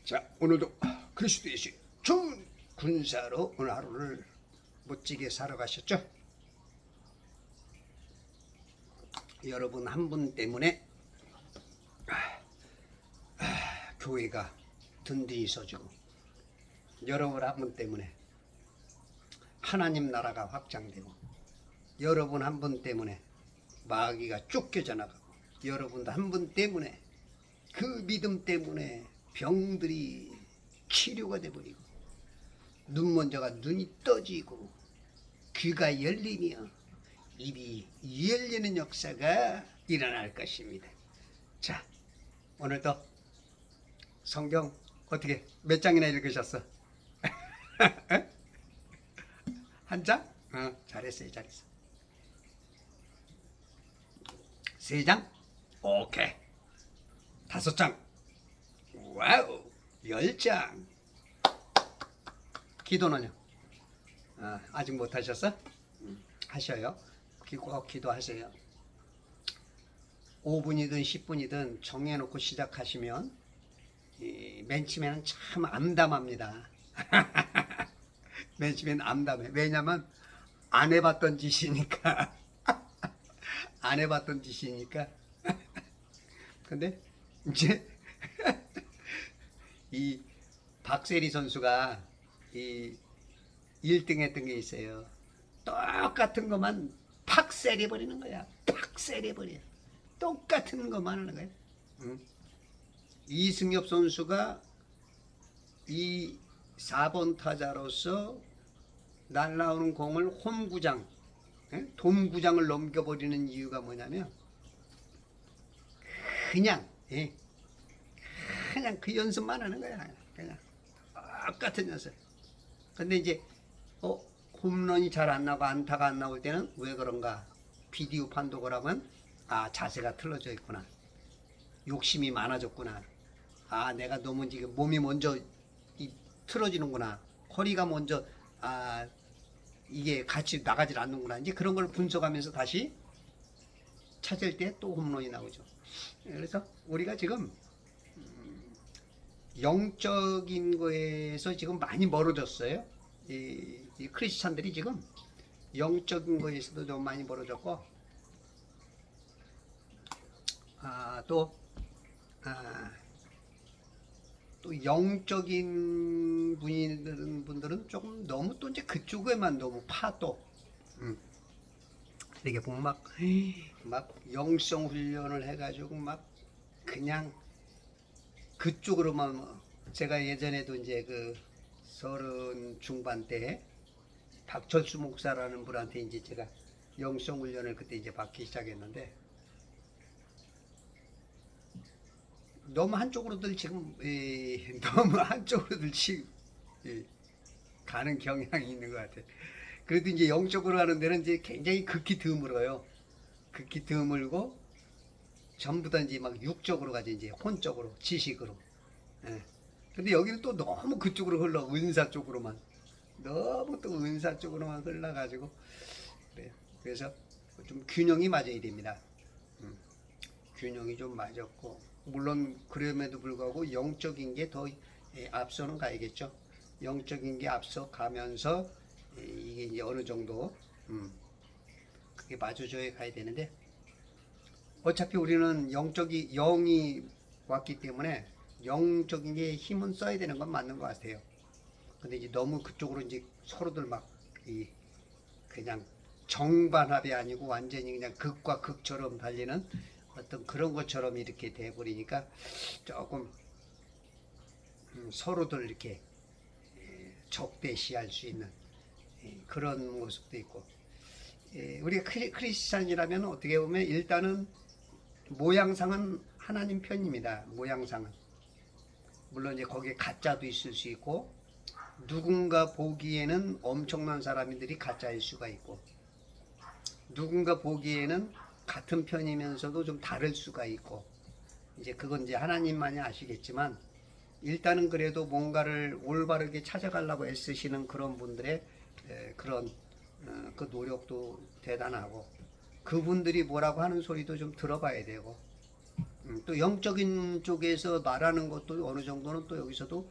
자, 오늘도 그리스도의 신 좋은 군사로 오늘 하루를 멋지게 살아가셨죠? 여러분 한 분 때문에 교회가 든든히 서지고, 여러분 한 분 때문에 하나님 나라가 확장되고, 여러분 한 분 때문에 마귀가 쫓겨져 나가고, 여러분 한 분 때문에 그 믿음 때문에 병들이 치료가 돼버리고, 눈 먼저가 눈이 떠지고, 귀가 열리며 입이 열리는 역사가 일어날 것입니다. 자, 오늘도 성경 어떻게 몇 장이나 읽으셨어? 한 장? 잘했어요, 잘했어. 3장? 오케이. 5장? 와우. 10장. 기도는요? 아직 못 하셨어? 하셔요. 꼭 기도하세요. 5분이든 10분이든 정해놓고 시작하시면 맨 처음에는 참 암담합니다. 맨 처음에는 암담해. 왜냐면 안 해봤던 짓이니까. 안 해봤던 짓이니까. 근데 이제 이 박세리 선수가 이 1등 했던 게 있어요. 똑같은 것만 팍 세려버리는 거야. 팍 세려버려. 똑같은 것만 하는 거야. 응? 이승엽 선수가 이 4번 타자로서 날라오는 공을 홈구장, 돔구장을 넘겨버리는 이유가 뭐냐면 그냥 그 연습만 하는 거야. 그냥 똑같은 연습. 근데 이제 홈런이 잘 안 나고 안타가 안 나올 때는 왜 그런가? 비디오 판독을 하면 자세가 틀어져 있구나. 욕심이 많아졌구나. 내가 너무 지금 몸이 먼저 틀어지는구나. 허리가 먼저 이게 같이 나가질 않는구나. 이제 그런 걸 분석하면서 다시 찾을 때 또 홈런이 나오죠. 그래서 우리가 지금 영적인 거에서 지금 많이 멀어졌어요. 이 크리스찬들이 지금 영적인 거에서도 좀 많이 멀어졌고, 또 영적인 분들은 조금 너무 또 이제 그쪽에만 너무 파도, 이렇게 보면 막 영성 훈련을 해가지고 막 그냥 그쪽으로만. 제가 예전에도 이제 그 30 중반 때 박철수 목사라는 분한테 이제 제가 영성 훈련을 그때 이제 받기 시작했는데, 너무 한쪽으로들 지금 너무 한쪽으로들 지금 가는 경향이 있는 것 같아. 그래도 이제 영적으로 하는 데는 이제 굉장히 극히 드물어요. 극히 드물고 전부 다 이제 막 육적으로 가지, 이제 혼적으로, 지식으로. 근데 여기는 또 너무 그쪽으로 흘러, 은사 쪽으로만. 너무 또 은사 쪽으로만 흘러가지고 그래요. 그래서 좀 균형이 맞아야 됩니다. 균형이 좀 맞았고, 물론 그럼에도 불구하고 영적인 게 더 앞서는 가야겠죠. 영적인 게 앞서 가면서 이게 이제 어느 정도 그게 맞춰져야 가야 되는데, 어차피 우리는 영이 왔기 때문에 영적인 게 힘은 써야 되는 건 맞는 것 같아요. 근데 이제 너무 그쪽으로 이제 서로들 막 그냥 정반합이 아니고 완전히 그냥 극과 극처럼 달리는 어떤 그런 것처럼 이렇게 돼버리니까 조금 서로들 이렇게 적대시할 수 있는 그런 모습도 있고, 우리가 크리스찬이라면 어떻게 보면 일단은 모양상은 하나님 편입니다. 모양상은. 물론 이제 거기에 가짜도 있을 수 있고, 누군가 보기에는 엄청난 사람들이 가짜일 수가 있고, 누군가 보기에는 같은 편이면서도 좀 다를 수가 있고, 이제 그건 이제 하나님만이 아시겠지만, 일단은 그래도 뭔가를 올바르게 찾아가려고 애쓰시는 그런 분들의 그런 그 노력도 대단하고, 그분들이 뭐라고 하는 소리도 좀 들어봐야 되고, 또 영적인 쪽에서 말하는 것도 어느 정도는 또 여기서도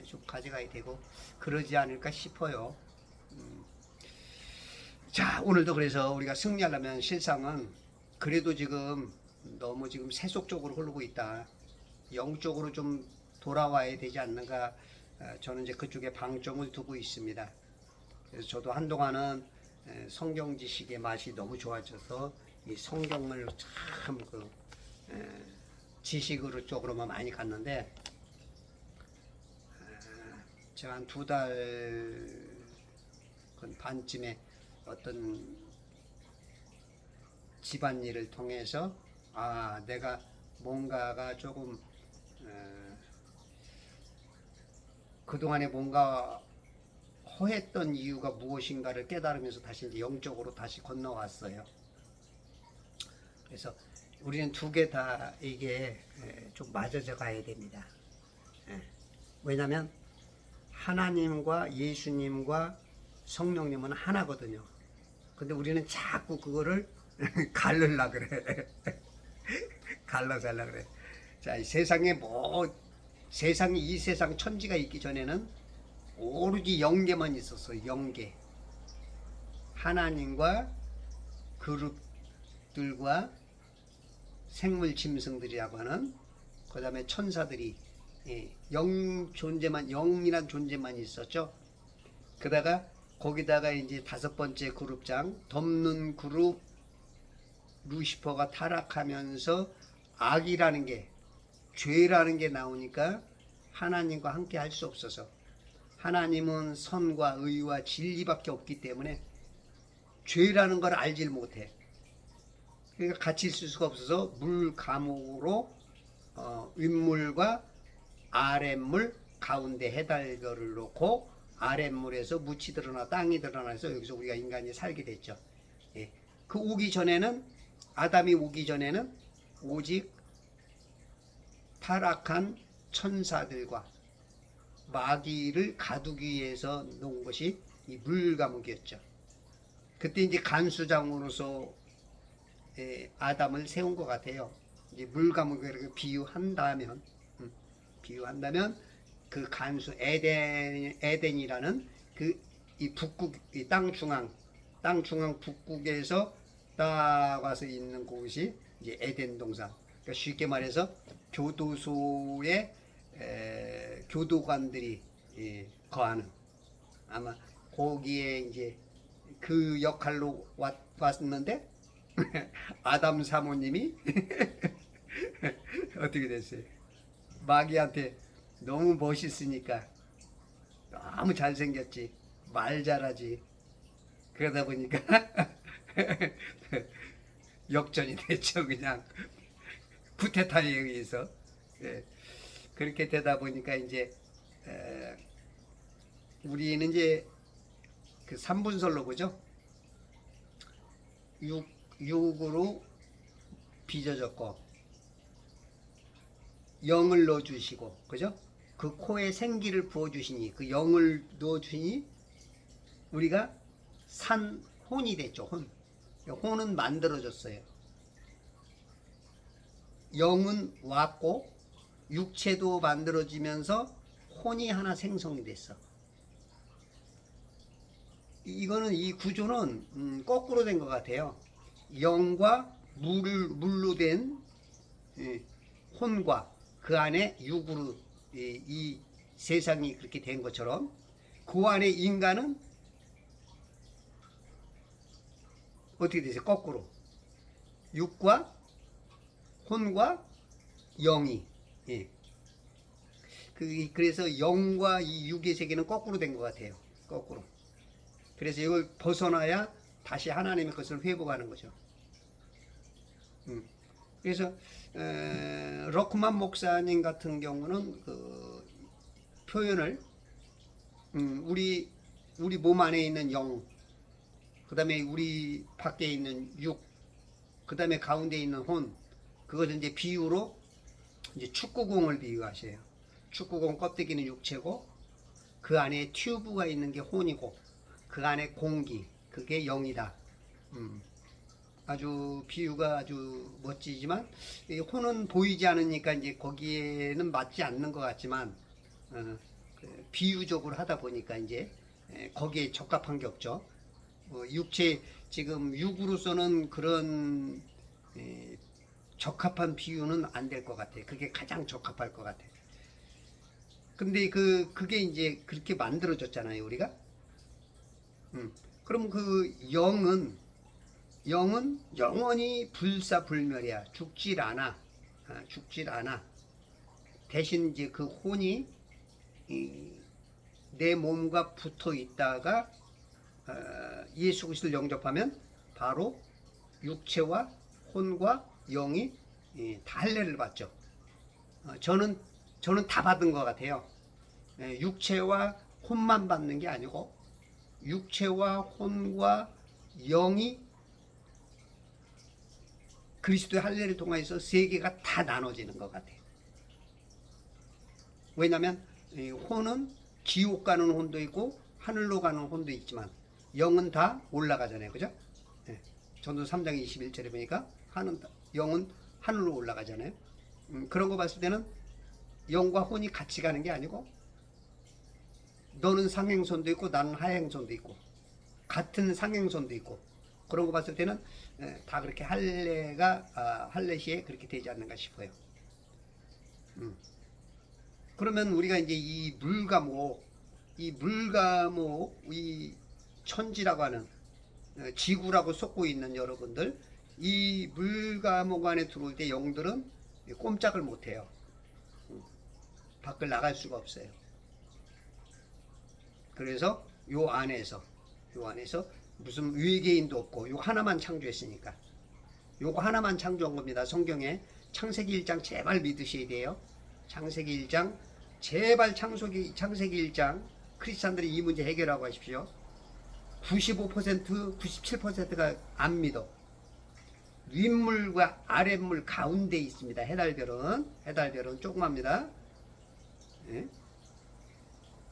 좀 가져가야 되고 그러지 않을까 싶어요. 자, 오늘도 그래서 우리가 승리하려면 실상은 그래도 지금 너무 지금 세속적으로 흐르고 있다. 영적으로 좀 돌아와야 되지 않는가. 저는 이제 그쪽에 방점을 두고 있습니다. 그래서 저도 한동안은 성경 지식의 맛이 너무 좋아져서 이 성경을 참그 지식으로 쪽으로만 많이 갔는데 제가 한 2달 반쯤에 어떤 집안일을 통해서 내가 뭔가가 조금 그동안에 뭔가 허했던 이유가 무엇인가를 깨달으면서 다시 이제 영적으로 다시 건너왔어요. 그래서 우리는 두 개 다 이게 좀 맞아져 가야 됩니다. 왜냐하면 하나님과 예수님과 성령님은 하나거든요. 근데 우리는 자꾸 그거를 갈르려 그래. 갈라서 하려 그래. 자, 이 세상에 이 세상 천지가 있기 전에는 오로지 영계만 있었어요. 영계. 하나님과 그룹들과 생물 짐승들이라고 하는 그 다음에 천사들이 영이란 존재만 있었죠. 그다가 거기다가 이제 5번째 그룹장 덮는 그룹 루시퍼가 타락하면서 악이라는 게 죄라는 게 나오니까 하나님과 함께 할 수 없어서 하나님은 선과 의와 진리밖에 없기 때문에 죄라는 걸 알질 못해. 그러니까 같이 있을 수가 없어서 물 감옥으로 윗물과 아랫물 가운데 해달결을 놓고 아랫물에서 묻이 드러나 땅이 드러나서 여기서 우리가 인간이 살게 됐죠. 그 아담이 오기 전에는 오직 타락한 천사들과 마귀를 가두기 위해서 놓은 것이 이 물감옥이었죠. 그때 이제 간수장으로서 아담을 세운 것 같아요. 이제 물감옥을 비유한다면 그 간수 에덴이라는 이 북극, 이 땅 중앙 북극에서 딱 와서 있는 곳이 이제 에덴 동산. 그러니까 쉽게 말해서 교도소에 교도관들이 거하는, 아마 거기에 이제 그 역할로 왔는데 아담 사모님이 어떻게 됐어요? 마귀한테 너무 멋있으니까, 너무 잘생겼지, 말 잘하지, 그러다 보니까 역전이 됐죠. 그냥 쿠데타에 의해서. 그렇게 되다 보니까 이제 우리는 이제 그 3분설로 보죠. 육으로 빚어졌고 영을 넣어주시고, 그죠? 그 코에 생기를 부어주시니, 그 영을 넣어주시니 우리가 혼이 됐죠. 혼은 만들어졌어요. 영은 왔고 육체도 만들어지면서 혼이 하나 생성이 됐어. 이거는 이 구조는 거꾸로 된 것 같아요. 영과 물로 된 혼과 그 안에 육으로 이 세상이 그렇게 된 것처럼 그 안에 인간은 어떻게 되세요? 거꾸로 육과 혼과 영이 그래서 영과 이 육의 세계는 거꾸로 된 것 같아요. 거꾸로. 그래서 이걸 벗어나야 다시 하나님의 것을 회복하는 거죠. 그래서 러크만 목사님 같은 경우는 그 표현을 우리 몸 안에 있는 영, 그 다음에 우리 밖에 있는 육, 그 다음에 가운데 있는 혼, 그것을 이제 비유로 이제 축구공을 비유하셔요. 축구공 껍데기는 육체고 그 안에 튜브가 있는 게 혼이고 그 안에 공기, 그게 영이다. 아주 비유가 아주 멋지지만 이 혼은 보이지 않으니까 이제 거기에는 맞지 않는 것 같지만 비유적으로 하다 보니까 이제 거기에 적합한 게 없죠. 육체 지금 육으로서는 그런 적합한 비유는 안 될 것 같아. 그게 가장 적합할 것 같아. 근데 그게 이제 그렇게 만들어졌잖아요, 우리가. 그럼 그 영은 영원히 불사불멸이야. 죽질 않아. 죽질 않아. 대신 이제 그 혼이 내 몸과 붙어 있다가 예수 그리스도를 영접하면 바로 육체와 혼과 영이 다 할례를 받죠. 저는 다 받은 것 같아요. 육체와 혼만 받는 게 아니고 육체와 혼과 영이 그리스도의 할례를 통해서 세 개가 다 나눠지는 것 같아요. 왜냐하면 혼은 지옥 가는 혼도 있고 하늘로 가는 혼도 있지만 영은 다 올라가잖아요. 그죠? 전도 3장 21절에 보니까 영은 하늘로 올라가잖아요. 그런 거 봤을 때는 영과 혼이 같이 가는 게 아니고 너는 상행선도 있고 나는 하행선도 있고 같은 상행선도 있고 그런 거 봤을 때는 다 그렇게 할례 시에 그렇게 되지 않는가 싶어요. 그러면 우리가 이제 이 물과목, 이 천지라고 하는 지구라고 속고 있는 여러분들, 이 물과목 안에 들어올 때 영들은 꼼짝을 못해요. 밖을 나갈 수가 없어요. 그래서 요 안에서 무슨 외계인도 없고 요 하나만 창조했으니까 요거 하나만 창조한 겁니다. 성경에 창세기 1장 제발 믿으셔야 돼요. 창세기 1장 제발 창세기 1장 크리스찬들이 이 문제 해결하고 하십시오. 95% 97%가 안 믿어. 윗물과 아랫물 가운데 있습니다. 해달별은 조그맣니다. 예?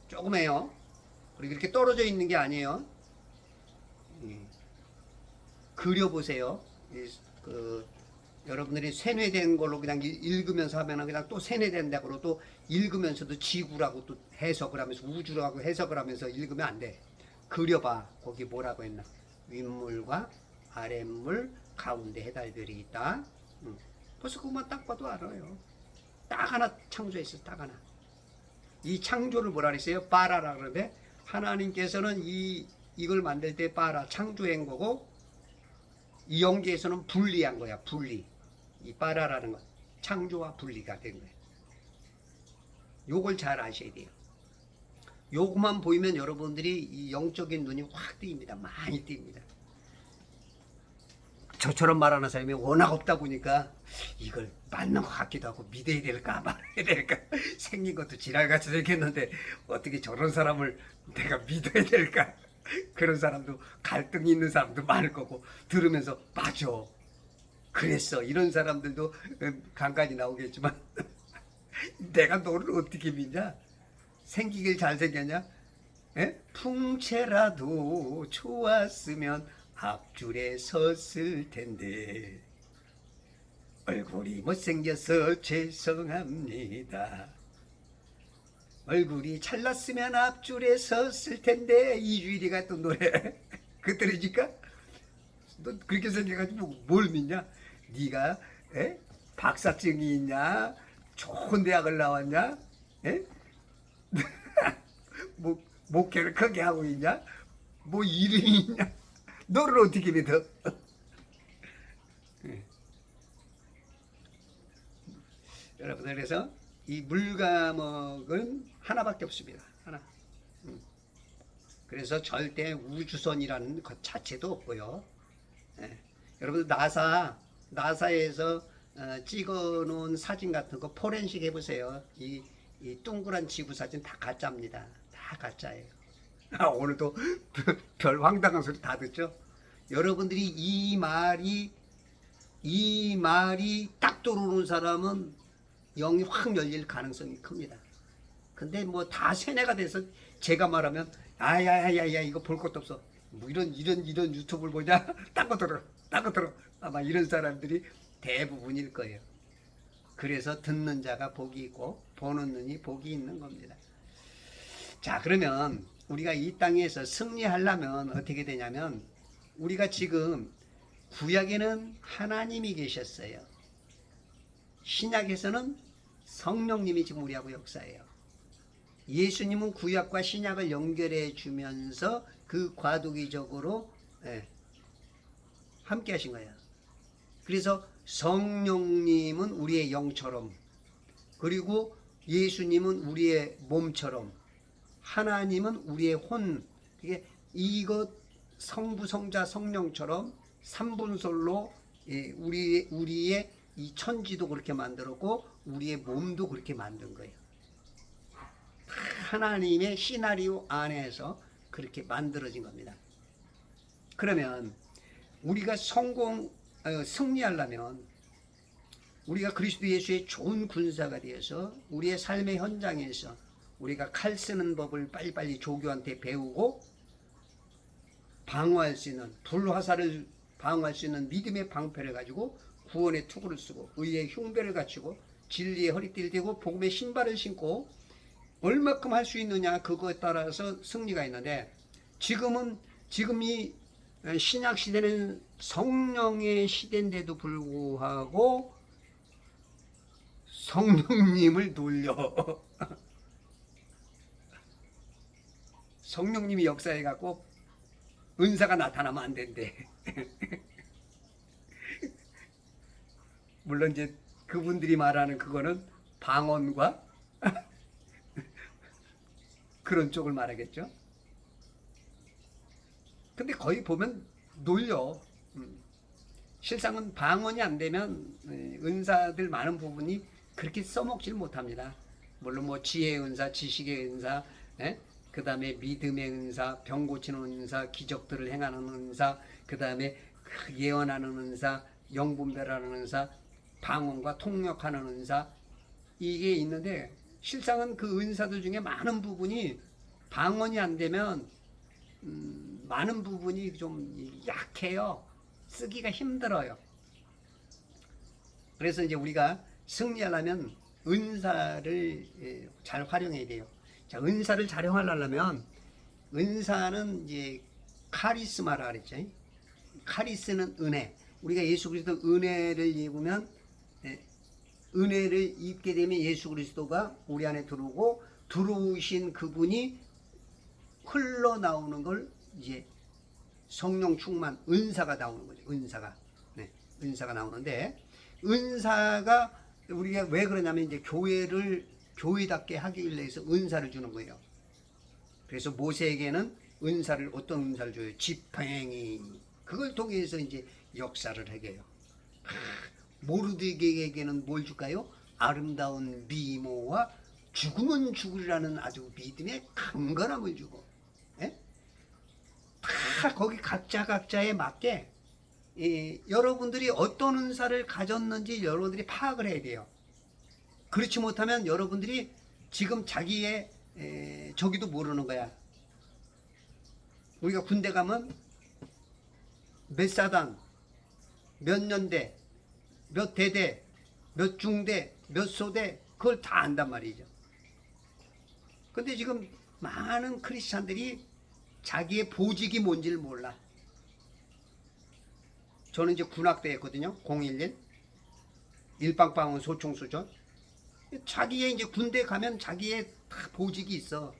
조그매요. 그리고 이렇게 떨어져 있는 게 아니에요. 그려보세요. 여러분들이 세뇌된 걸로 그냥 읽으면서 하면 그냥 또 세뇌된다고 또 읽으면서도 지구라고 또 해석을 하면서 우주라고 해석을 하면서 읽으면 안 돼. 그려봐. 거기 뭐라고 했나. 윗물과 아랫물 가운데 해달별이 있다. 벌써 그것만 딱 봐도 알아요. 딱 하나 창조했어. 딱 하나. 이 창조를 뭐라 그랬어요? 빠라라 그러는데 하나님께서는 이걸 만들 때 빠라 창조한 거고 이 영계에서는 분리한 거야. 분리. 이 빠라라는 건 창조와 분리가 된 거예요. 요걸 잘 아셔야 돼요. 요것만 보이면 여러분들이 이 영적인 눈이 확 뜨입니다. 많이 뜨입니다. 저처럼 말하는 사람이 워낙 없다 보니까 이걸 맞는 것 같기도 하고 믿어야 될까 말아야 될까 생긴 것도 지랄같이 생겼는데 어떻게 저런 사람을 내가 믿어야 될까 그런 사람도 갈등이 있는 사람도 많을 거고 들으면서 맞아 그랬어 이런 사람들도 간간히 나오겠지만 내가 너를 어떻게 믿냐 생기길 잘생겼냐 풍채라도 좋았으면 앞줄에 섰을 텐데 얼굴이 못생겨서 죄송합니다. 얼굴이 잘났으면 앞줄에 섰을 텐데 이주일이가 또 노래 그 들으니까 너 그렇게 생겨가지고 뭘 믿냐? 네가 박사증이 있냐? 좋은 대학을 나왔냐? 목회를 크게 하고 있냐? 뭐 이름이 있냐? 너를 어떻게 믿어? 여러분들 그래서 이 물과목은 하나밖에 없습니다. 하나. 그래서 절대 우주선이라는 것 자체도 없고요. 여러분들 나사에서 찍어놓은 사진 같은 거 포렌식 해보세요. 이 둥그란 지구 사진 다 가짜입니다. 다 가짜예요. 오늘도 별 황당한 소리 다 듣죠? 여러분들이 이 말이 딱 들어오는 사람은 영이 확 열릴 가능성이 큽니다. 근데 뭐 다 세뇌가 돼서 제가 말하면 아야야야 이거 볼 것도 없어. 뭐 이런 유튜브를 보냐? 딴 거 들어. 따고 들어. 아마 이런 사람들이 대부분일 거예요. 그래서 듣는 자가 복이 있고 보는 눈이 복이 있는 겁니다. 자, 그러면 우리가 이 땅에서 승리하려면 어떻게 되냐면, 우리가 지금 구약에는 하나님이 계셨어요. 신약에서는 성령님이 지금 우리하고 역사해요. 예수님은 구약과 신약을 연결해 주면서 그 과도기적으로 함께 하신 거예요. 그래서 성령님은 우리의 영처럼, 그리고 예수님은 우리의 몸처럼, 하나님은 우리의 혼, 이게 이것 성부 성자 성령처럼 삼분솔로 우리의 이 천지도 그렇게 만들었고 우리의 몸도 그렇게 만든 거예요. 하나님의 시나리오 안에서 그렇게 만들어진 겁니다. 그러면 우리가 승리하려면 우리가 그리스도 예수의 좋은 군사가 되어서 우리의 삶의 현장에서 우리가 칼 쓰는 법을 빨리빨리 조교한테 배우고 방어할 수 있는, 불화살을 방어할 수 있는 믿음의 방패를 가지고 구원의 투구를 쓰고 의의 흉배를 갖추고 진리의 허리띠를 대고 복음의 신발을 신고 얼마큼 할 수 있느냐, 그거에 따라서 승리가 있는데, 지금 이 신약 시대는 성령의 시대인데도 불구하고 성령님을 놀려. 성령님이 역사해 갖고 은사가 나타나면 안 된대. 물론 이제 그분들이 말하는 그거는 방언과 그런 쪽을 말하겠죠. 근데 거의 보면 놀려. 실상은 방언이 안 되면 은사들 많은 부분이 그렇게 써먹질 못합니다. 물론 뭐 지혜의 은사, 지식의 은사, 그 다음에 믿음의 은사, 병 고치는 은사, 기적들을 행하는 은사, 그 다음에 예언하는 은사, 영분별하는 은사, 방언과 통역하는 은사, 이게 있는데, 실상은 그 은사들 중에 많은 부분이 방언이 안 되면 많은 부분이 좀 약해요. 쓰기가 힘들어요. 그래서 이제 우리가 승리하려면 은사를 잘 활용해야 돼요. 자, 은사를 잘 활용하려면 은사는 이제 카리스마라 그랬죠. 카리스는 은혜. 우리가 예수 그리스도 은혜를 입으면 은혜를 입게 되면 예수 그리스도가 우리 안에 들어오고 들어오신 그분이 흘러나오는 걸 이제 성령 충만, 은사가 나오는 거죠. 은사가. 은사가 나오는데, 은사가 우리가 왜 그러냐면 이제 교회를 교회답게 하기 위해서 은사를 주는 거예요. 그래서 모세에게는 은사를, 어떤 은사를 줘요? 집행이. 그걸 통해서 이제 역사를 하게 해요. 모르드게에게는 뭘 줄까요? 아름다운 미모와 죽으면 죽으리라는 아주 믿음의 강건함을 주고, 다 거기 각자에 맞게 여러분들이 어떤 은사를 가졌는지 여러분들이 파악을 해야 돼요. 그렇지 못하면 여러분들이 지금 자기의 저기도 모르는 거야. 우리가 군대 가면 몇 사단, 몇 년대, 몇 대대, 몇 중대, 몇 소대, 그걸 다 안단 말이죠. 근데 지금 많은 크리스찬들이 자기의 보직이 뭔지를 몰라. 저는 이제 군악대 했거든요. 011 일빵빵은 소총수죠. 자기의 이제 군대 가면 자기의 다 보직이 있어.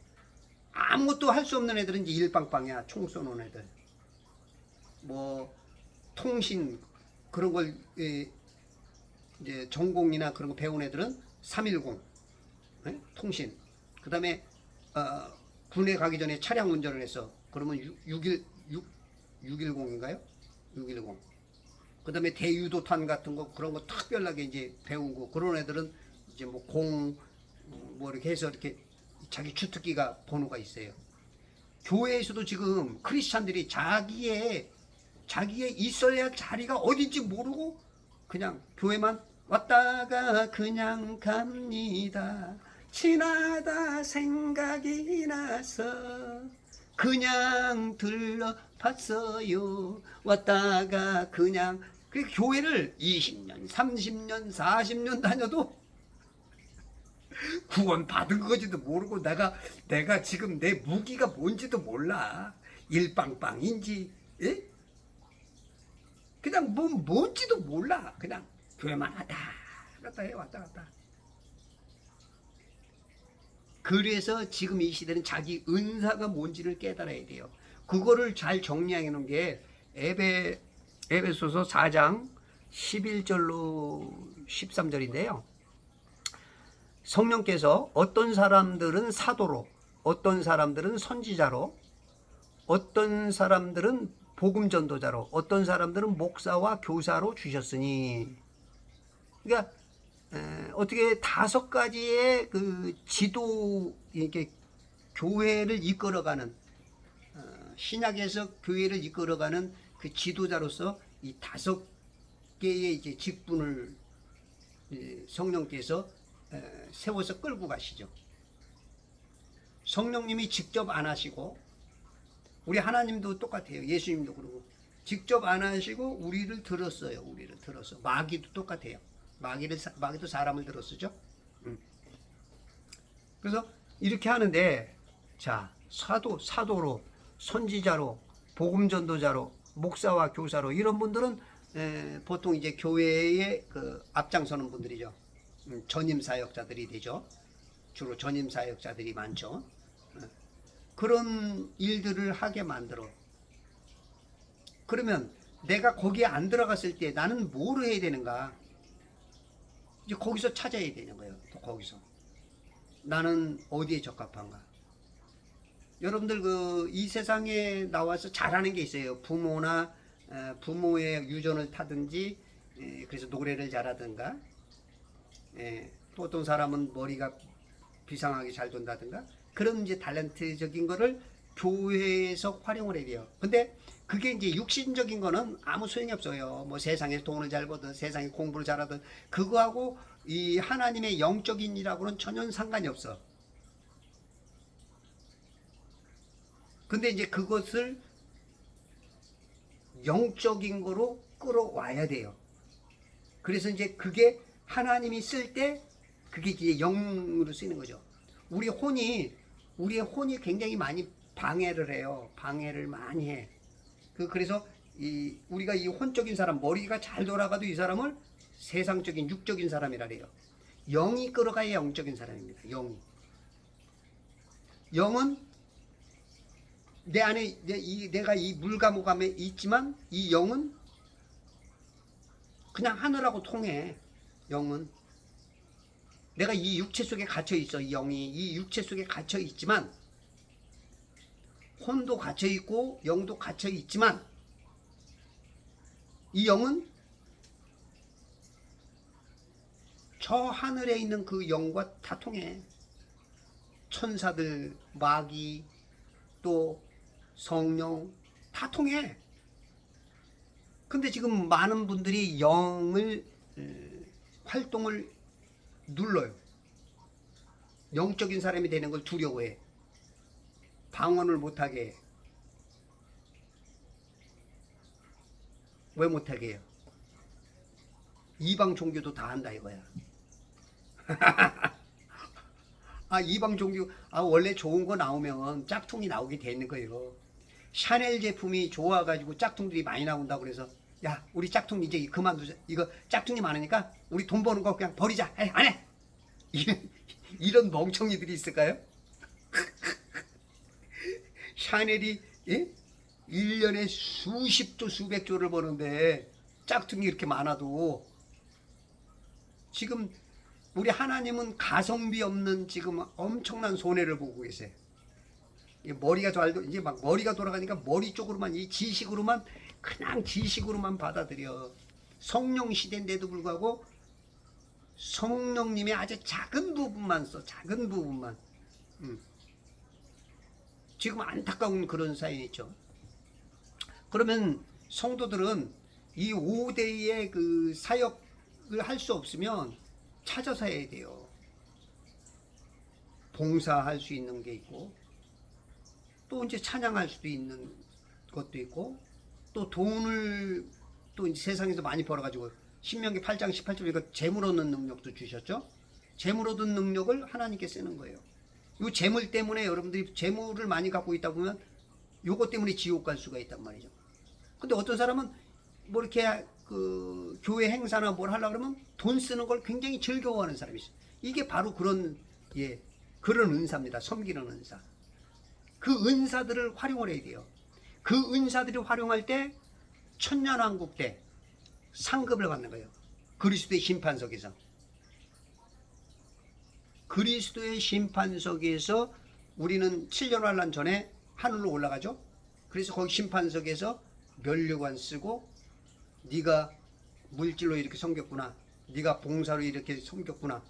아무것도 할 수 없는 애들은 이제 일빵빵이야. 총 쏘는 애들. 뭐 통신 그런 걸 이제 전공이나 그런 거 배운 애들은 310 통신. 그다음에 군에 가기 전에 차량 운전을 했어. 그러면 610인가요? 610. 그 다음에 대유도탄 같은 거, 그런 거 특별하게 이제 배우고, 그런 애들은 이제 뭐 뭐 이렇게 해서 이렇게 자기 주특기가 번호가 있어요. 교회에서도 지금 크리스찬들이 자기의 있어야 할 자리가 어딘지 모르고 그냥 교회만 왔다가 그냥 갑니다. 지나다 생각이 나서 그냥 들러봤어요. 왔다가 그냥 그 교회를 20년, 30년, 40년 다녀도 구원 받은 건지도 모르고 내가 지금 내 무기가 뭔지도 몰라. 일빵빵인지, 예? 그냥 뭔지도 몰라. 그냥 교회만 왔다 갔다 해, 왔다 갔다. 그래서 지금 이 시대는 자기 은사가 뭔지를 깨달아야 돼요. 그거를 잘 정리해 놓은 게 에베소서 4장 11절로 13절인데요. 성령께서 어떤 사람들은 사도로, 어떤 사람들은 선지자로, 어떤 사람들은 복음 전도자로, 어떤 사람들은 목사와 교사로 주셨으니, 그러니까 어떻게 5가지의 그 지도, 이렇게 교회를 이끌어가는, 신약에서 교회를 이끌어가는 그 지도자로서 이 5개의 이제 직분을 성령께서 세워서 끌고 가시죠. 성령님이 직접 안 하시고, 우리 하나님도 똑같아요. 예수님도 그러고 직접 안 하시고 우리를 들었어요. 우리를 들어서. 마귀도 똑같아요. 마귀도 사람을 들었죠. 그래서 이렇게 하는데, 자, 사도로, 선지자로, 복음 전도자로, 목사와 교사로, 이런 분들은 보통 이제 교회에 그 앞장서는 분들이죠. 전임 사역자들이 되죠. 주로 전임 사역자들이 많죠. 그런 일들을 하게 만들어. 그러면 내가 거기에 안 들어갔을 때 나는 뭘 해야 되는가? 이제 거기서 찾아야 되는 거예요. 또 거기서 나는 어디에 적합한가? 여러분들 이 세상에 나와서 잘하는 게 있어요. 부모의 유전을 타든지, 그래서 노래를 잘하든가, 또 어떤 사람은 머리가 비상하게 잘 돈다든가, 그런 이제 탤런트적인 거를 교회에서 활용을 해야 돼요. 근데 그게 이제 육신적인 거는 아무 소용이 없어요. 뭐 세상에 돈을 잘 벌든 세상에 공부를 잘하든 그거하고 이 하나님의 영적인 일하고는 전혀 상관이 없어. 근데 이제 그것을 영적인 거로 끌어와야 돼요. 그래서 이제 그게 하나님이 쓸 때 그게 이제 영으로 쓰이는 거죠. 우리의 혼이 굉장히 많이 방해를 해요. 방해를 많이 해. 그래서 우리가 이 혼적인 사람, 머리가 잘 돌아가도 이 사람을 세상적인 육적인 사람이라 그래요. 영이 끌어가야 영적인 사람입니다. 영은 내 안에 내가 이 물감옥감에 있지만 이 영은 그냥 하늘하고 통해. 영은 내가 이 육체 속에 갇혀 있어. 이 영이 이 육체 속에 갇혀 있지만, 혼도 갇혀 있고 영도 갇혀 있지만, 이 영은 저 하늘에 있는 그 영과 다 통해. 천사들, 마귀, 또 성령 다 통해. 근데 지금 많은 분들이 영을 활동을 눌러요. 영적인 사람이 되는 걸 두려워해. 방언을 못하게 해. 왜 못하게 해요? 이방 종교도 다 한다 이거야. 이방 종교, 원래 좋은 거 나오면 짝퉁이 나오게 돼 있는 거예요. 샤넬 제품이 좋아가지고 짝퉁들이 많이 나온다고 그래서, 야, 우리 짝퉁 이제 그만두자. 이거 짝퉁이 많으니까 우리 돈 버는 거 그냥 버리자. 안 해. 이런 멍청이들이 있을까요? 샤넬이 1년에 수십조 수백조를 버는데 짝퉁이 이렇게 많아도, 지금 우리 하나님은 가성비 없는 지금 엄청난 손해를 보고 계세요. 머리가 이제 막 머리가 돌아가니까 머리 쪽으로만, 이 지식으로만, 그냥 지식으로만 받아들여. 성령 시대인데도 불구하고 성령님의 아주 작은 부분만 써. 작은 부분만. 지금 안타까운 그런 사연이 있죠. 그러면 성도들은 이 5대의 그 사역을 할 수 없으면 찾아서 해야 돼요. 봉사할 수 있는 게 있고, 또 이제 찬양할 수도 있는 것도 있고, 또 돈을 또 이제 세상에서 많이 벌어가지고 신명기 8장 18절 이거 재물 얻는 능력도 주셨죠. 재물 얻는 능력을 하나님께 쓰는 거예요. 이 재물 때문에 여러분들이 재물을 많이 갖고 있다 보면 요것 때문에 지옥 갈 수가 있단 말이죠. 근데 어떤 사람은 뭐 이렇게 그 교회 행사나 뭘 하려고 그러면 돈 쓰는 걸 굉장히 즐거워하는 사람이 있어요. 이게 바로 그런 그런 은사입니다. 섬기는 은사. 그 은사들을 활용을 해야 돼요. 그 은사들이 활용할 때 천년왕국 때 상급을 받는 거예요. 그리스도의 심판석에서. 그리스도의 심판석에서 우리는 7년 환란 전에 하늘로 올라가죠. 그래서 거기 심판석에서 면류관 쓰고 네가 물질로 이렇게 섬겼구나. 네가 봉사로 이렇게 섬겼구나.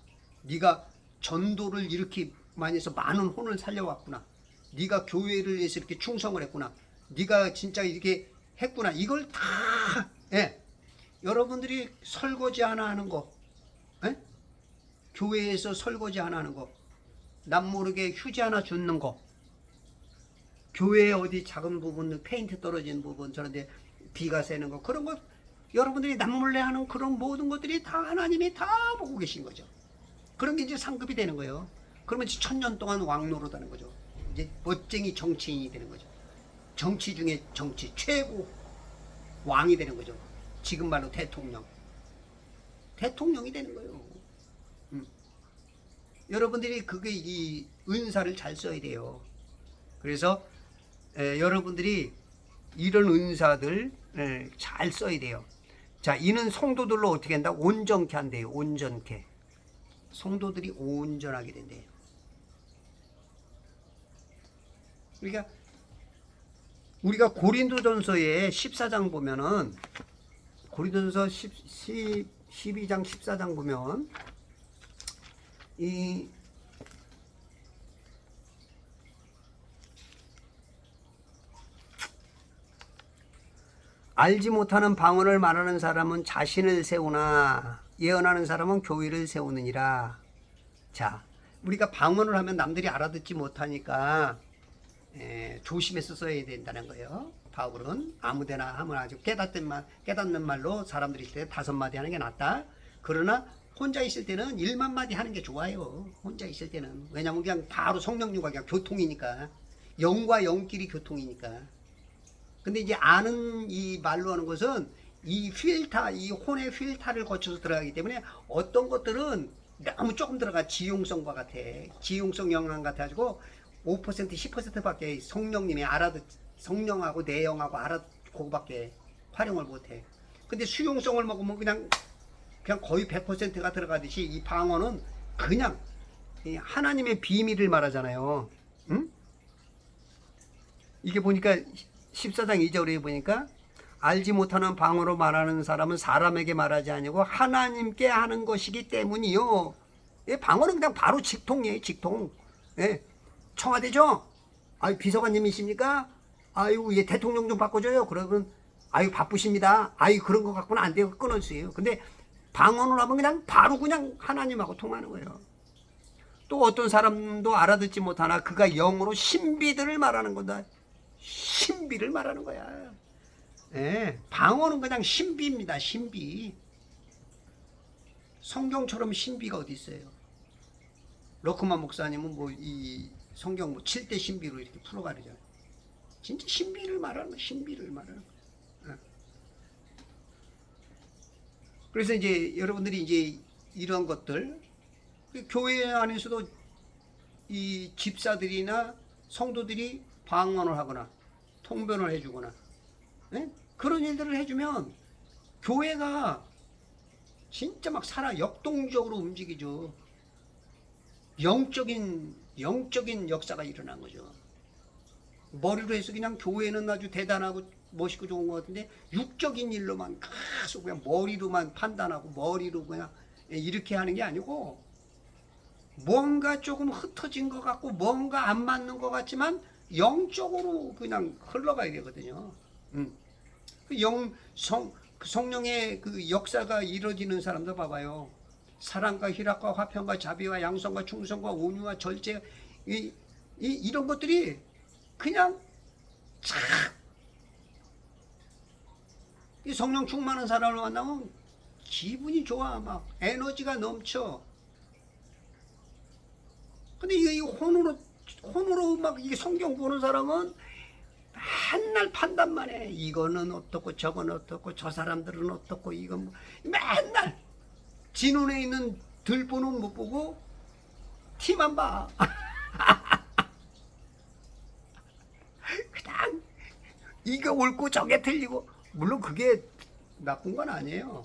네가 전도를 이렇게 많이 해서 많은 혼을 살려왔구나. 네가 교회를 위해서 이렇게 충성을 했구나. 네가 진짜 이렇게 했구나. 이걸 다 여러분들이 설거지 하나 하는 거, 교회에서 설거지 하나 하는 거, 남모르게 휴지 하나 줍는 거, 교회에 어디 작은 부분 페인트 떨어진 부분 저런데 비가 새는 거, 그런 거 여러분들이 남몰래 하는 그런 모든 것들이 다 하나님이 다 보고 계신 거죠. 그런 게 이제 상급이 되는 거예요. 그러면 1000년 동안 왕노릇하는 거죠. 이제 멋쟁이 정치인이 되는 거죠. 정치 중에 정치 최고 왕이 되는 거죠. 지금 말로 대통령이 되는 거예요. 여러분들이 그게 이 은사를 잘 써야 돼요. 그래서 여러분들이 이런 은사들 잘 써야 돼요. 자, 이는 성도들로 어떻게 한다? 온전케 한대요. 온전케. 성도들이 온전하게 된대요. 그러니까 우리가 고린도전서의 14장 보면은 고린도전서 12장 14장 보면 이 알지 못하는 방언을 말하는 사람은 자신을 세우나 예언하는 사람은 교회를 세우느니라. 자, 우리가 방언을 하면 남들이 알아듣지 못하니까 조심해서 써야 된다는 거예요. 바울은 아무데나 하면 아주 깨닫는 말로 사람들이 있을 때 5마디 하는 게 낫다. 그러나 혼자 있을 때는 1만 마디 하는 게 좋아요. 혼자 있을 때는. 왜냐면 그냥 바로 성령님과 그냥 교통이니까. 영과 영끼리 교통이니까. 근데 이제 아는 이 말로 하는 것은 이 필터, 이 혼의 필터를 거쳐서 들어가기 때문에 어떤 것들은 너무 조금 들어가 지용성과 같아. 지용성 영향 같아가지고 5% 10%밖에 성령님이 성령하고 내영하고 그거밖에 활용을 못해. 근데 수용성을 먹으면 그냥 거의 100%가 들어가듯이 이 방언은 그냥 하나님의 비밀을 말하잖아요. 응? 이게 보니까 14장 2절에 보니까 알지 못하는 방언으로 말하는 사람은 사람에게 말하지 아니고 하나님께 하는 것이기 때문이요. 방언은 그냥 바로 직통이에요. 직통. 청와대죠? 아유, 비서관님이십니까? 아유, 대통령 좀 바꿔줘요. 그러면 아유, 바쁘십니다. 아유, 그런 거 갖고는 안 돼요. 끊어주세요. 근데 방언을 하면 그냥 바로 그냥 하나님하고 통하는 거예요. 또 어떤 사람도 알아듣지 못하나 그가 영으로 신비들을 말하는 거다. 신비를 말하는 거야. 방언은 그냥 신비입니다. 신비. 성경처럼 신비가 어디 있어요? 러크만 목사님은 뭐 이 성경 뭐 7대 신비로 이렇게 풀어가르잖아요. 진짜 신비를 말하는 거야. 신비를 말하는 거야. 그래서 이제 여러분들이 이제 이런 것들 교회 안에서도 이 집사들이나 성도들이 방언을 하거나 통변을 해주거나 그런 일들을 해주면 교회가 진짜 막 역동적으로 움직이죠. 영적인 역사가 일어난 거죠. 머리로 해서 그냥 교회는 아주 대단하고 멋있고 좋은 것 같은데 육적인 일로만 계속 그냥 머리로만 판단하고 머리로 그냥 이렇게 하는 게 아니고 뭔가 조금 흩어진 것 같고 뭔가 안 맞는 것 같지만 영적으로 그냥 흘러가야 되거든요. 성령의 그 역사가 이루어지는 사람들 봐봐요. 사랑과 희락과 화평과 자비와 양성과 충성과 온유와 절제 이런 것들이 그냥 참 이 성령 충만한 사람을 만나면 기분이 좋아. 막 에너지가 넘쳐. 근데 이 혼으로 막 이게 성경 보는 사람은 맨날 판단만 해. 이거는 어떻고 저건 어떻고 저 사람들은 어떻고 이건 뭐 맨날 지 눈에 있는 들보는 못 보고 티만 봐. 그냥 이게 옳고 저게 틀리고, 물론 그게 나쁜 건 아니에요.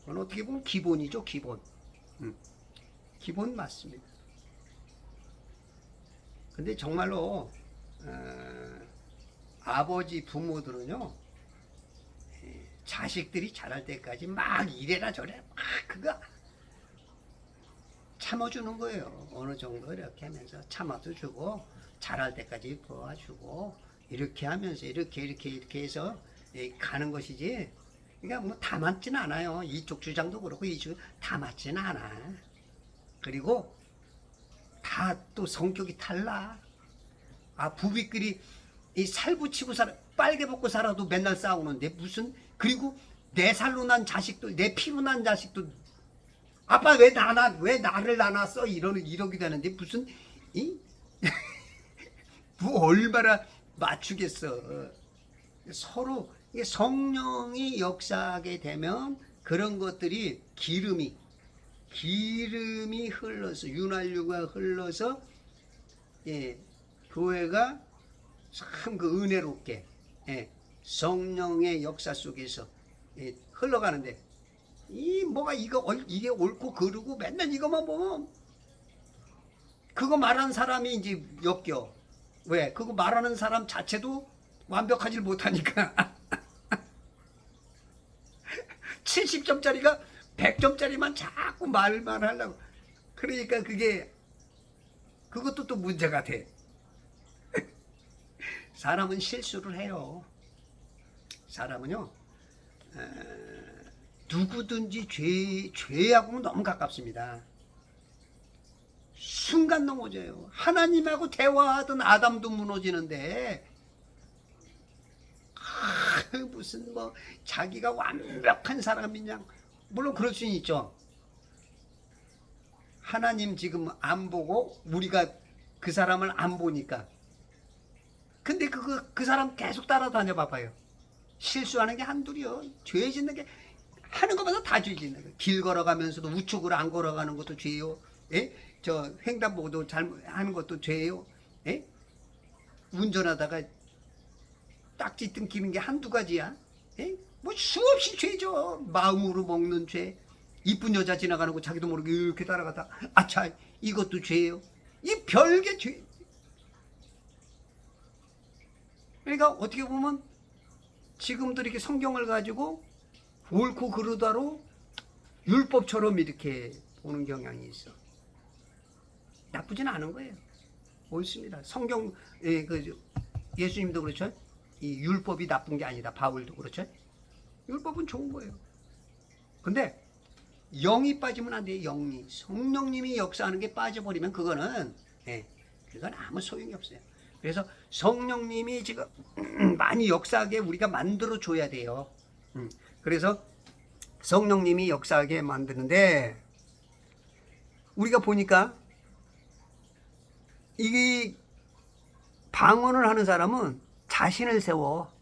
그건 어떻게 보면 기본이죠, 기본. 기본 맞습니다. 근데 정말로 아버지 부모들은요, 자식들이 자랄 때까지 막 이래라 저래라 막 그거 참아주는 거예요. 어느 정도 이렇게 하면서 참아도 주고 자랄 때까지 도와주고 이렇게 하면서 이렇게 해서 가는 것이지. 그러니까 뭐 다 맞지는 않아요. 이쪽 주장도 그렇고 이쪽 다 맞지는 않아. 그리고 다 또 성격이 달라. 아, 부비끼리 이 살 붙이고 살아, 빨개 벗고 살아도 맨날 싸우는데 무슨, 그리고 내 살로 난 자식도, 내 피로 난 자식도 아빠 왜 나를 낳았어 이러게 되는데 무슨 이 뭐 얼마나 맞추겠어. 서로 이게 성령이 역사하게 되면 그런 것들이 기름이 흘러서, 윤활유가 흘러서, 예, 교회가 참 그 은혜롭게, 예, 성령의 역사 속에서, 예, 흘러가는데, 이게 옳고 그르고 맨날 이것만 보면 그거 말하는 사람이 이제 역겨. 왜? 그거 말하는 사람 자체도 완벽하지 못하니까. 70점짜리가 100점짜리만 자꾸 말만 하려고. 그러니까 그것도 또 문제가 돼. 사람은 실수를 해요. 사람은요, 누구든지 죄하고는 너무 가깝습니다. 순간 넘어져요. 하나님하고 대화하던 아담도 무너지는데, 무슨 뭐 자기가 완벽한 사람이냐. 물론 그럴 수는 있죠. 하나님 지금 안 보고 우리가 그 사람을 안 보니까. 근데 그 사람 계속 따라다녀 봐봐요. 실수하는 게 한둘이요. 죄 짓는 게 하는 것마다 다 죄 짓는 거예요. 길 걸어가면서도 우측으로 안 걸어가는 것도 죄요. 예? 저 횡단보도 잘못하는 것도 죄요. 예? 운전하다가 딱지 뜯기는 게 한두 가지야. 예? 뭐 수없이 죄죠. 마음으로 먹는 죄, 이쁜 여자 지나가는 거 자기도 모르게 이렇게 따라가다 아차 이것도 죄예요. 이 별개 죄. 그러니까 어떻게 보면 지금도 이렇게 성경을 가지고 옳고 그르다로 율법처럼 이렇게 보는 경향이 있어. 나쁘진 않은 거예요. 옳습니다. 성경, 예수님도 그렇죠. 이 율법이 나쁜 게 아니다. 바울도 그렇죠. 율법은 좋은 거예요. 근데 영이 빠지면 안 돼요. 영이. 성령님이 역사하는 게 빠져버리면 그건 아무 소용이 없어요. 그래서 성령님이 지금 많이 역사하게 우리가 만들어 줘야 돼요. 그래서 성령님이 역사하게 만드는데, 우리가 보니까 이 방언을 하는 사람은 자신을 세워.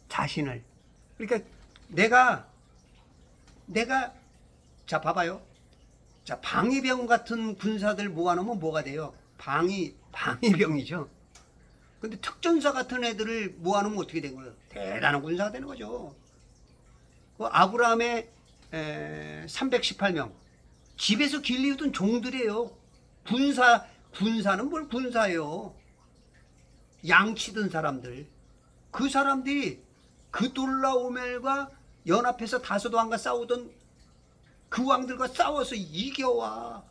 자신을. 그러니까 내가 자 봐봐요. 자, 방위병 같은 군사들 모아놓으면 뭐가 돼요? 방위병이죠. 근데 특전사 같은 애들을 모아놓으면 어떻게 된 거예요? 대단한 군사가 되는 거죠. 그 아브라함의 318명 집에서 길리우던 종들이에요. 군사는 뭘 군사예요. 양치던 사람들. 그 사람들이 그돌라오멜과 연합해서 다소도왕과 싸우던 그 왕들과 싸워서 이겨와.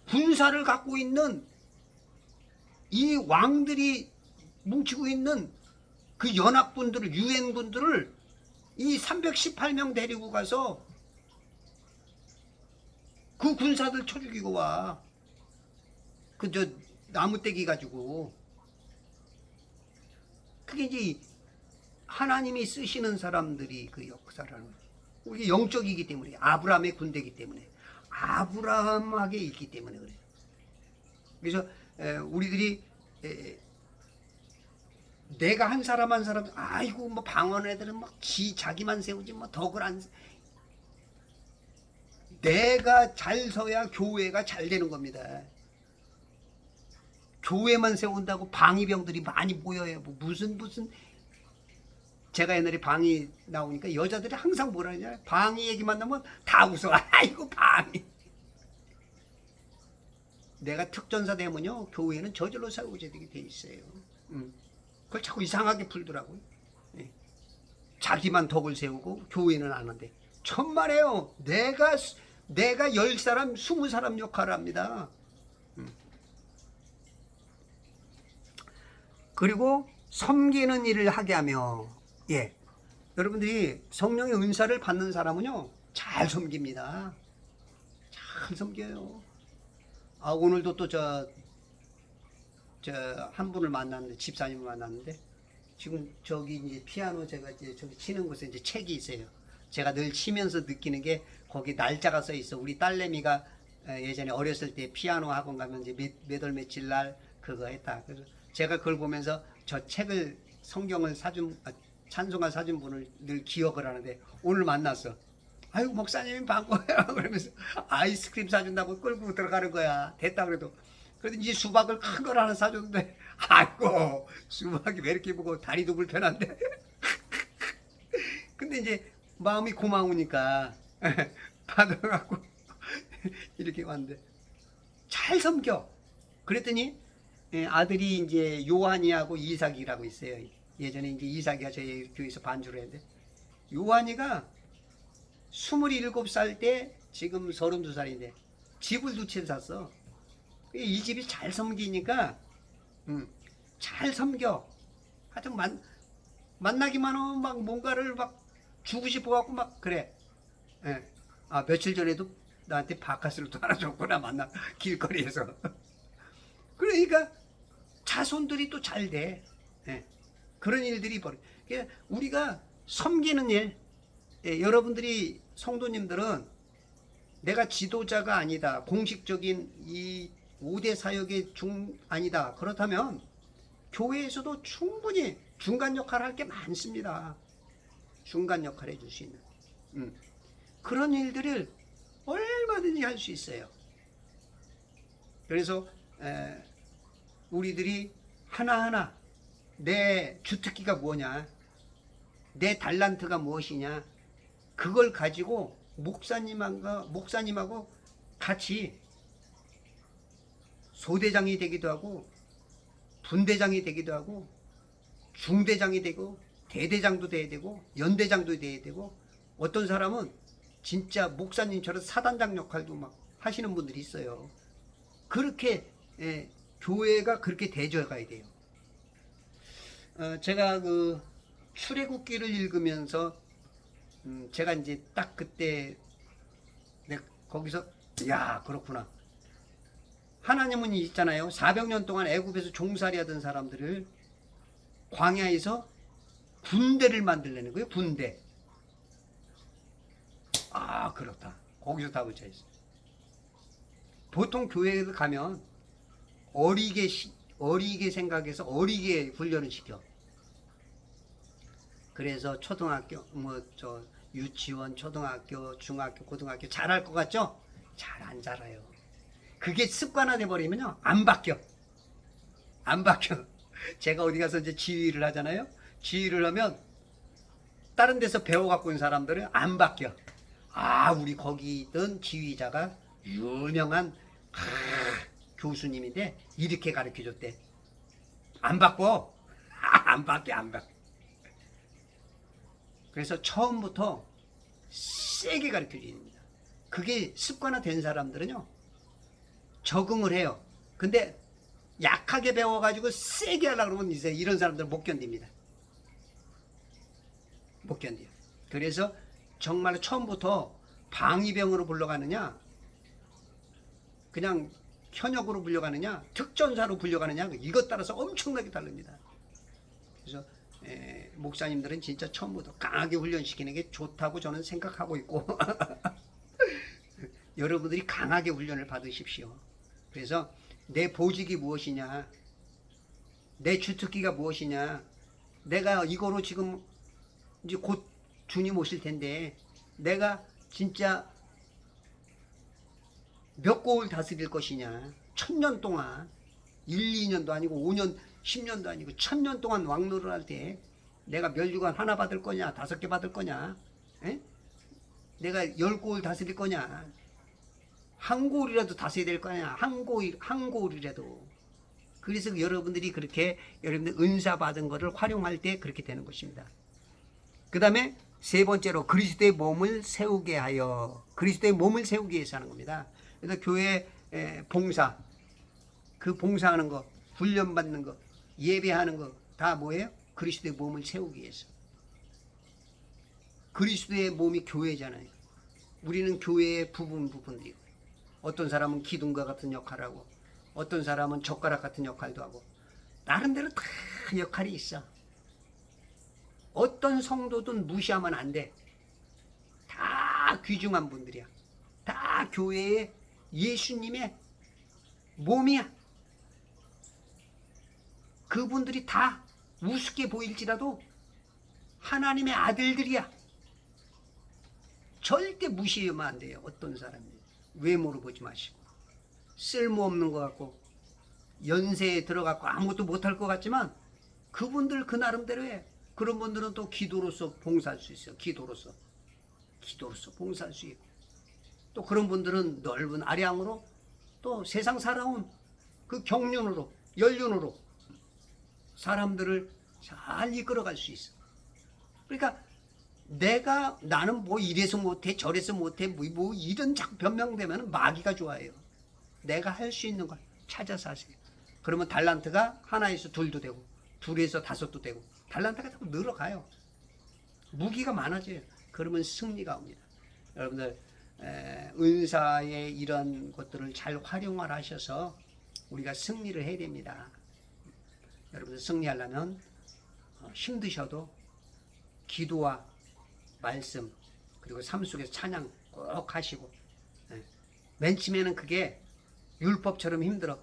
군사를 갖고 있는 이 왕들이 뭉치고 있는 그 연합군들을, 유엔군들을 이 318명 데리고 가서 그 군사들 쳐 죽이고 와. 나무떼기 가지고. 그게 이제 하나님이 쓰시는 사람들이 그 역사를 하는 거예요. 우리 영적이기 때문에, 아브라함의 군대이기 때문에, 아브라함에게 있기 때문에 그래요. 그래서 우리들이 내가 한 사람 한 사람, 아이고 뭐 방언 애들은 막 자기만 세우지 뭐 덕을 안, 내가 잘 서야 교회가 잘 되는 겁니다. 교회만 세운다고 방위병들이 많이 모여요. 뭐 무슨 제가 옛날에 방위 나오니까 여자들이 항상 뭐라 하냐, 방위 얘기만 나오면 다 웃어. 아이고 방위. 내가 특전사 되면요, 교회는 저절로 세워져야 되게 돼 있어요. 그걸 자꾸 이상하게 풀더라고요. 예. 자기만 덕을 세우고 교회는 안 한대. 천만에요. 내가 10사람 20사람 역할을 합니다. 그리고 섬기는 일을 하게 하며, 예, 여러분들이 성령의 은사를 받는 사람은요 잘 섬깁니다. 잘 섬겨요. 오늘도 또 한 분을 만났는데, 집사님을 만났는데, 지금 저기 이제 피아노 제가 이제 저기 치는 곳에 이제 책이 있어요. 제가 늘 치면서 느끼는 게 거기 날짜가 써 있어. 우리 딸내미가 예전에 어렸을 때 피아노 학원 가면 이제 몇 월 며칠 날 그거 했다. 그래서 제가 그걸 보면서 저 책을, 성경을 찬송가 사준 분을 늘 기억을 하는데, 오늘 만났어. 아유 목사님 반가워요. 그러면서 아이스크림 사준다고 끌고 들어가는 거야. 됐다 그래도. 그래도 이제 수박을 큰 걸 하나 사줬는데, 아이고 수박이 왜 이렇게 무거워, 다리도 불편한데. 근데 이제 마음이 고마우니까 받아갖고 이렇게 왔는데, 잘 섬겨. 그랬더니 아들이 이제 요한이하고 이삭이라고 있어요. 예전에 이제 이삭이가 저희 교회에서 반주를 했는데, 요한이가 27살 때 지금 32살인데 집을 2채 샀어. 이 집이 잘 섬기니까 잘 섬겨. 하여튼 만나기만 하면 막 뭔가를 막 주고 싶어 갖고 막 그래. 예. 며칠 전에도 나한테 바카스를 또 하나 줬구나, 만나 길거리에서. 그러니까 자손들이 또 잘 돼. 예. 그런 일들이 벌어. 그러니까 우리가 섬기는 일, 여러분들이 성도님들은 내가 지도자가 아니다, 공식적인 이 5대 사역의 아니다, 그렇다면 교회에서도 충분히 중간 역할을 할 게 많습니다. 중간 역할 해줄 수 있는 그런 일들을 얼마든지 할 수 있어요. 그래서 우리들이 하나하나 내 주특기가 뭐냐, 내 달란트가 무엇이냐, 그걸 가지고 목사님하고 같이 소대장이 되기도 하고, 분대장이 되기도 하고, 중대장이 되고, 대대장도 돼야 되고, 연대장도 돼야 되고, 어떤 사람은 진짜 목사님처럼 사단장 역할도 막 하시는 분들이 있어요. 그렇게 교회가 그렇게 되져 가야 돼요. 제가 그 출애굽기를 읽으면서 제가 이제 딱 그때 거기서, 야 그렇구나, 하나님은 있잖아요, 400년 동안 애굽에서 종살이 하던 사람들을 광야에서 군대를 만들려는 거예요. 군대. 그렇다. 거기서 다 붙여 있어. 보통 교회에 가면 어리게 생각해서 어리게 훈련을 시켜. 그래서 초등학교, 유치원, 초등학교, 중학교, 고등학교 잘할 것 같죠? 잘 안 자라요. 그게 습관화돼 버리면요, 안 바뀌어. 제가 어디 가서 이제 지휘를 하잖아요. 지휘를 하면 다른 데서 배워 갖고 온 사람들은 안 바뀌어. 우리 거기 있던 지휘자가 유명한 교수님인데 이렇게 가르쳐 줬대. 안 바꿔. 안 바뀌어. 그래서 처음부터 세게 가르쳐 줘야 됩니다. 그게 습관화된 사람들은요, 적응을 해요. 근데 약하게 배워가지고 세게 하려고 그러면 이제 이런 사람들 못 견딥니다. 못 견뎌요. 그래서 정말 처음부터 방위병으로 불러가느냐, 그냥 현역으로 불려가느냐, 특전사로 불려가느냐, 이것 따라서 엄청나게 다릅니다. 그래서 목사님들은 진짜 처음부터 강하게 훈련시키는 게 좋다고 저는 생각하고 있고 여러분들이 강하게 훈련을 받으십시오. 그래서 내 보직이 무엇이냐, 내 주특기가 무엇이냐, 내가 이거로 지금 이제 곧 주님 오실 텐데 내가 진짜 몇 고을 다스릴 것이냐, 1000년 동안 1, 2년도 아니고 5년, 10년도 아니고 1000년 동안 왕노를 할 때 내가 멸류관 하나 받을 거냐, 5개 받을 거냐, 에? 내가 10고을 다스릴 거냐, 한 고을이라도 다스려야 될 거냐, 한 고을이라도. 그래서 여러분들이 그렇게 여러분들 은사 받은 거를 활용할 때 그렇게 되는 것입니다. 그 다음에 세 번째로 그리스도의 몸을 세우게 하여, 그리스도의 몸을 세우기 위해서 하는 겁니다. 그래서 교회 봉사, 그 봉사하는 거, 훈련받는 거, 예배하는 거 다 뭐예요? 그리스도의 몸을 세우기 위해서. 그리스도의 몸이 교회잖아요. 우리는 교회의 부분들이고, 어떤 사람은 기둥과 같은 역할을 하고, 어떤 사람은 젓가락 같은 역할도 하고, 나름대로 다 역할이 있어. 어떤 성도든 무시하면 안 돼. 다 귀중한 분들이야. 다 교회의 예수님의 몸이야. 그분들이 다 우습게 보일지라도 하나님의 아들들이야. 절대 무시하면 안 돼요. 어떤 사람이 외모로 보지 마시고, 쓸모없는 것 같고 연세에 들어가고 아무것도 못할 것 같지만 그분들 그 나름대로 해. 그런 분들은 또 기도로서 봉사할 수 있어요. 기도로서 봉사할 수 있고, 또 그런 분들은 넓은 아량으로 또 세상 살아온 그 경륜으로, 연륜으로 사람들을 잘 이끌어갈 수 있어. 그러니까 나는 뭐 이래서 못해 저래서 못해 뭐 이런 자꾸 변명되면 마귀가 좋아해요. 내가 할 수 있는 걸 찾아서 하세요. 그러면 달란트가 하나에서 둘도 되고, 둘에서 다섯도 되고, 달란트가 자꾸 늘어가요. 무기가 많아져요. 그러면 승리가 옵니다. 여러분들 은사의 이런 것들을 잘 활용을 하셔서 우리가 승리를 해야 됩니다. 여러분들 승리하려면 힘드셔도 기도와 말씀, 그리고 삶 속에서 찬양 꼭 하시고, 맨 처음에는 그게 율법처럼 힘들어.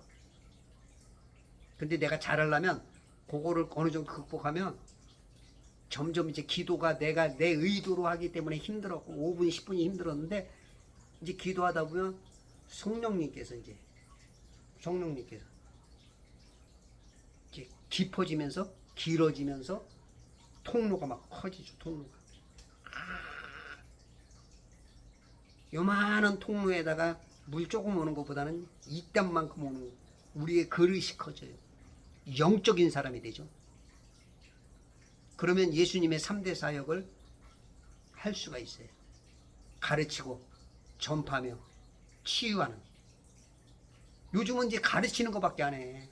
근데 내가 잘하려면 그거를 어느 정도 극복하면 점점 이제 기도가 내가 내 의도로 하기 때문에 힘들었고 5분 10분이 힘들었는데, 이제 기도하다 보면 성령님께서 이제 깊어지면서 길어지면서 통로가 막 커지죠. 통로가 요만한 통로에다가 물 조금 오는 것보다는 이땀만큼 오는, 우리의 그릇이 커져요. 영적인 사람이 되죠. 그러면 예수님의 3대 사역을 할 수가 있어요. 가르치고 전파하며 치유하는. 요즘은 이제 가르치는 것밖에 안 해.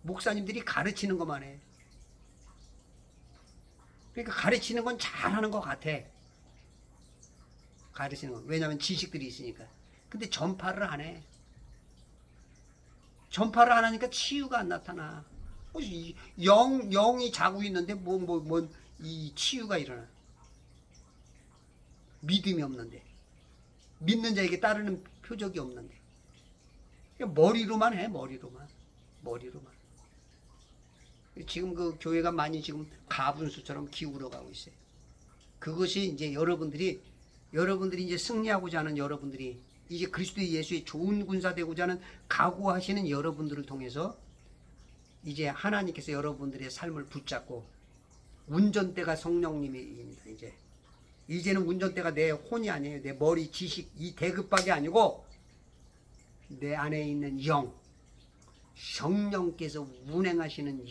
목사님들이 가르치는 것만 해. 그러니까 가르치는 건 잘하는 것 같아. 가르치는 건. 왜냐하면 지식들이 있으니까. 근데 전파를 안 해. 전파를 안 하니까 치유가 안 나타나. 영이 자고 있는데 이 치유가 일어나. 믿음이 없는데, 믿는 자에게 따르는 표적이 없는데, 그냥 머리로만 해. 머리로만. 지금 그 교회가 많이 지금 가분수처럼 기울어 가고 있어요. 그것이 이제 여러분들이 이제 승리하고자 하는 여러분들이, 이제 그리스도 예수의 좋은 군사 되고자 하는 각오하시는 여러분들을 통해서 이제 하나님께서 여러분들의 삶을 붙잡고, 운전대가 성령님입니다. 이제는 운전대가 내 혼이 아니에요. 내 머리, 지식, 이 대급박이 아니고 내 안에 있는 성령께서 운행하시는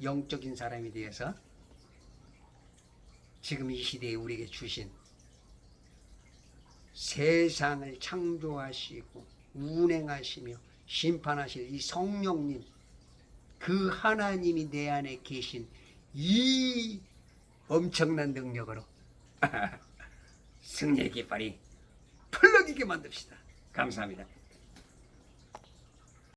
영적인 사람이 되어서 지금 이 시대에 우리에게 주신 세상을 창조하시고 운행하시며 심판하실 이 성령님, 그 하나님이 내 안에 계신 이 엄청난 능력으로 승리의 깃발이 펄럭이게 만듭시다. 감사합니다.